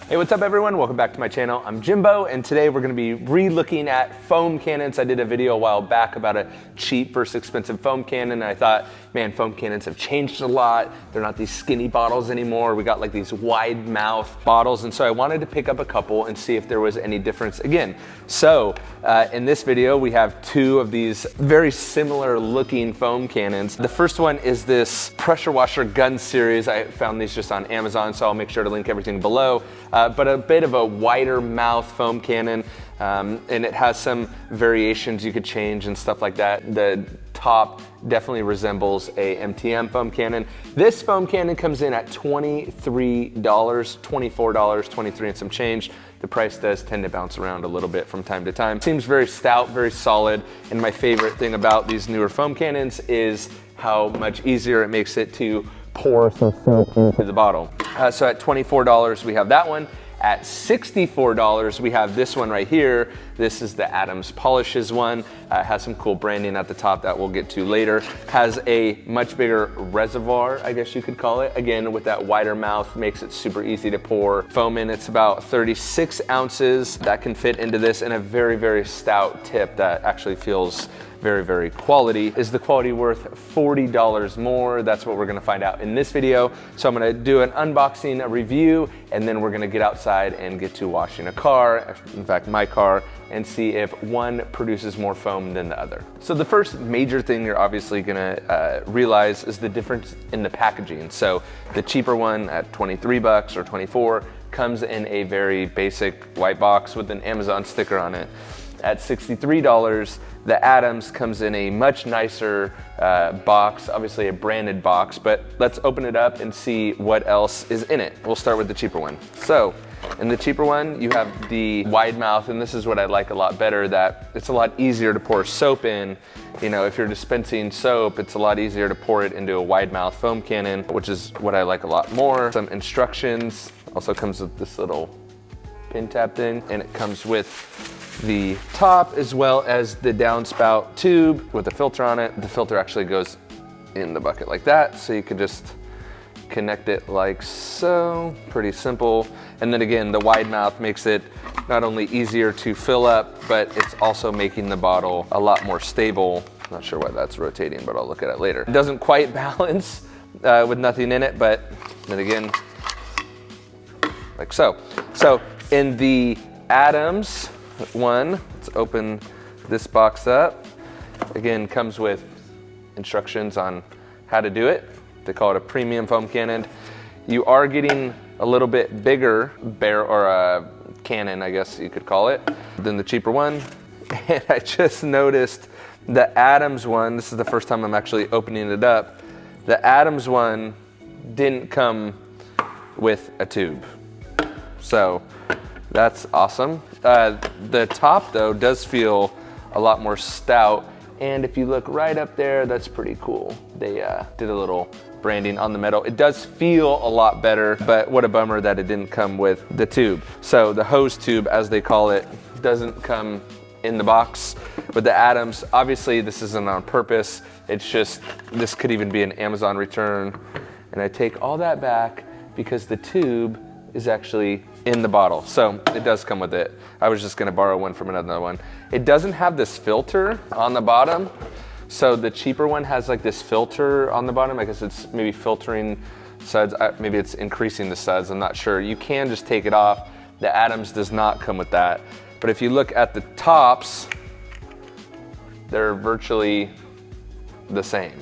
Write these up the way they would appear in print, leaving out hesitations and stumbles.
Hey, what's up everyone? Welcome back to my channel. I'm Jimbo, and today we're gonna be re-looking at foam cannons. I did a video a while back about a cheap versus expensive foam cannon, and I thought, man, foam cannons have changed a lot. They're not these skinny bottles anymore. We got like these wide mouth bottles, and so I wanted to pick up a couple and see if there was any difference again. So in this video, we have two of these very similar looking foam cannons. The first one is this pressure washer gun series. I found these just on Amazon, so I'll make sure to link everything below. But a bit of a wider mouth foam cannon, and it has some variations you could change and stuff like that. The top definitely resembles a MTM foam cannon. This foam cannon comes in at $23, $24, 23 and some change. The price does tend to bounce around a little bit from time to time. Seems very stout, very solid, and my favorite thing about these newer foam cannons is how much easier it makes it to pour some soap into the bottle. So at $24, we have that one. At $64, we have this one right here. This is the Adams Polishes one. Has some cool branding at the top that we'll get to later. Has a much bigger reservoir, I guess you could call it. Again, with that wider mouth, makes it super easy to pour foam in. It's about 36 ounces that can fit into this, and a very, very stout tip that actually feels very, very quality. Is the quality worth $40 more? That's what we're gonna find out in this video. So I'm gonna do an unboxing, a review, and then we're gonna get outside and get to washing a car, in fact, my car, and see if one produces more foam than the other. So the first major thing you're obviously gonna realize is the difference in the packaging. So the cheaper one at 23 bucks or 24 comes in a very basic white box with an Amazon sticker on it. At $63, the Adams comes in a much nicer box, obviously a branded box, but let's open it up and see what else is in it. We'll start with the cheaper one. So in the cheaper one, you have the wide mouth, and this is what I like a lot better, that it's a lot easier to pour soap in. You know, if you're dispensing soap, it's a lot easier to pour it into a wide mouth foam cannon, which is what I like a lot more. Some instructions, also comes with this little pin tab thing, and it comes with the top as well as the downspout tube with a filter on it. The filter actually goes in the bucket like that, so you can just connect it like so. Pretty simple. And then again, the wide mouth makes it not only easier to fill up, but it's also making the bottle a lot more stable. Not sure why that's rotating, but I'll look at it later. It doesn't quite balance with nothing in it, but then again, like so. So in the Adams one, let's open this box up. Again, comes with instructions on how to do it. They call it a premium foam cannon. You are getting a little bit bigger barrel, or a cannon, I guess you could call it, than the cheaper one. And I just noticed the Adams one, this is the first time I'm actually opening it up. The Adams one didn't come with a tube. So that's awesome. The top though does feel a lot more stout, and if you look right up there, that's pretty cool. They did a little branding on the metal. It does feel a lot better, but what a bummer that it didn't come with the tube. So the hose tube, as they call it, doesn't come in the box with the Adams. Obviously this isn't on purpose. It's just, this could even be an Amazon return. And I take all that back because the tube is actually in the bottle. So it does come with it. I was just gonna borrow one from another one. It doesn't have this filter on the bottom. So the cheaper one has like this filter on the bottom. I guess it's maybe filtering suds. Maybe it's increasing the suds, I'm not sure. You can just take it off. The Adams does not come with that. But if you look at the tops, they're virtually the same.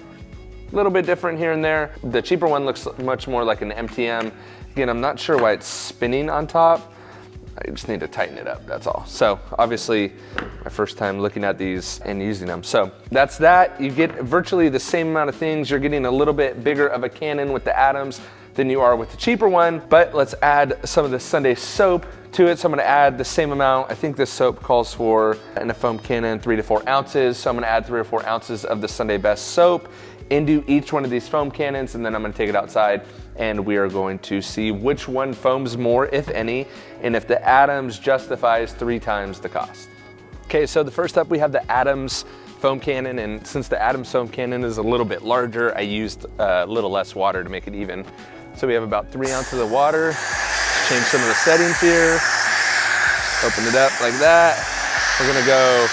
A little bit different here and there. The cheaper one looks much more like an MTM. Again, I'm not sure why it's spinning on top. I just need to tighten it up, that's all. So obviously, my first time looking at these and using them. So that's that. You get virtually the same amount of things. You're getting a little bit bigger of a cannon with the Adams than you are with the cheaper one, but let's add some of the Sunday soap to it. So I'm gonna add the same amount. I think this soap calls for, in a foam cannon, 3 to 4 ounces. So I'm gonna add 3 or 4 ounces of the Sunday Best soap into each one of these foam cannons, and then I'm gonna take it outside and we are going to see which one foams more, if any, and if the Adams justifies 3 times the cost. Okay, so the first up we have the Adams foam cannon, and since the Adams foam cannon is a little bit larger, I used a little less water to make it even. So we have about 3 ounces of water. change some of the settings here. Open it up like that. We're gonna go,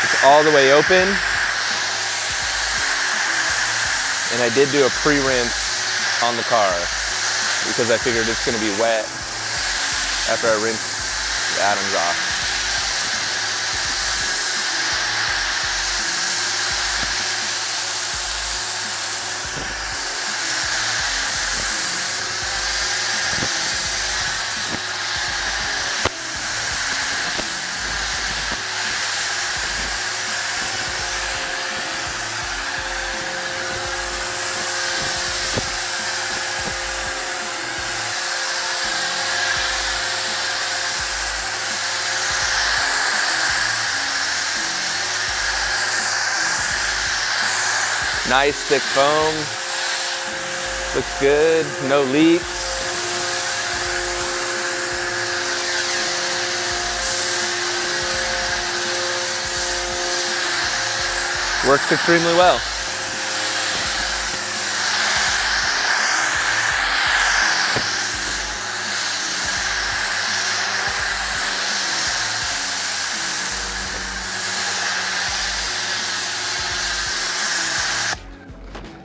it's all the way open. And I did do a pre-rinse on the car because I figured it's gonna be wet after I rinse the atoms off. Nice thick foam, looks good, no leaks. Works extremely well.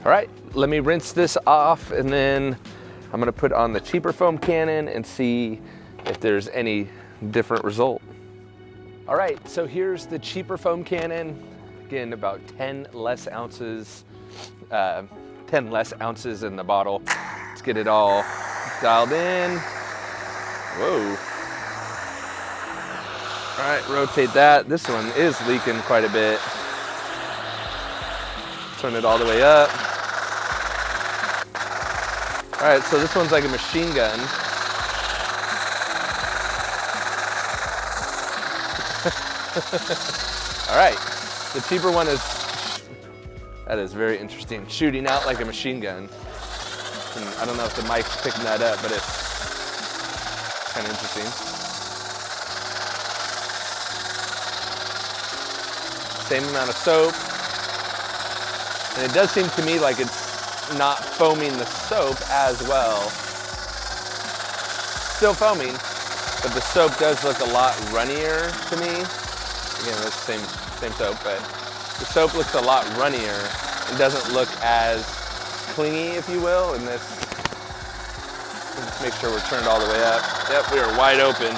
All right, let me rinse this off and then I'm gonna put on the cheaper foam cannon and see if there's any different result. All right, so here's the cheaper foam cannon. Again, about 10 less ounces in the bottle. Let's get it all dialed in. Whoa. All right, rotate that. This one is leaking quite a bit. Turn it all the way up. All right, so this one's like a machine gun. All right, the cheaper one that is very interesting. Shooting out like a machine gun. And I don't know if the mic's picking that up, but it's kind of interesting. Same amount of soap. And it does seem to me like it's not foaming the soap as well. Still foaming, but the soap does look a lot runnier to me. Again, it's the same soap, but the soap looks a lot runnier. It doesn't look as clingy, if you will. And this, let's make sure we're turned all the way up. Yep, we are wide open.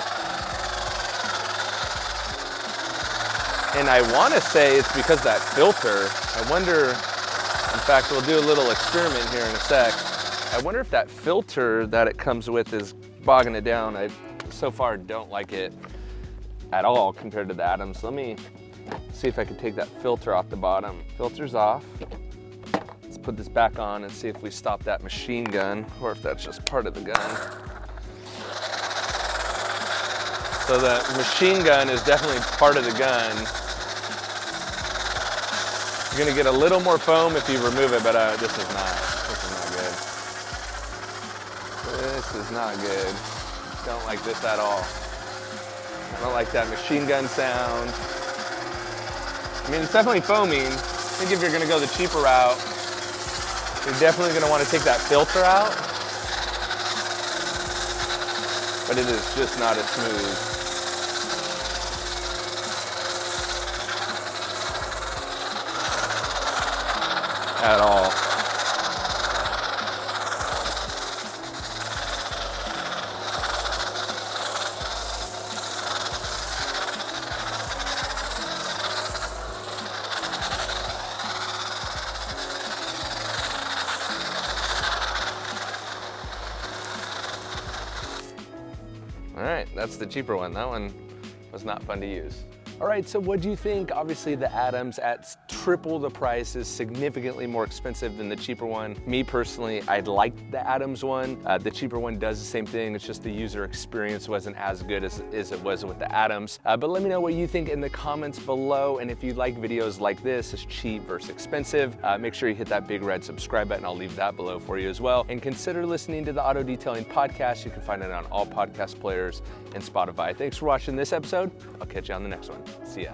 And I want to say it's because that filter. I wonder, in fact, we'll do a little experiment here in a sec. I wonder if that filter that it comes with is bogging it down. I so far don't like it at all compared to the Atoms. Let me see if I can take that filter off the bottom. Filter's off. Let's put this back on and see if we stop that machine gun or if that's just part of the gun. So the machine gun is definitely part of the gun. You're gonna get a little more foam if you remove it, but this is not good. This is not good. Don't like this at all. I don't like that machine gun sound. I mean, it's definitely foaming. I think if you're gonna go the cheaper route, you're definitely gonna wanna take that filter out, but it is just not as smooth. At all. All right, that's the cheaper one. That one was not fun to use. All right, so what do you think? Obviously the Atoms at triple the price is significantly more expensive than the cheaper one. Me personally, I liked the Atoms one. The cheaper one does the same thing. It's just the user experience wasn't as good as it was with the Atoms. But let me know what you think in the comments below. And if you like videos like this, it's cheap versus expensive, make sure you hit that big red subscribe button. I'll leave that below for you as well. And consider listening to the Auto Detailing Podcast. You can find it on all podcast players and Spotify. Thanks for watching this episode. I'll catch you on the next one. See ya.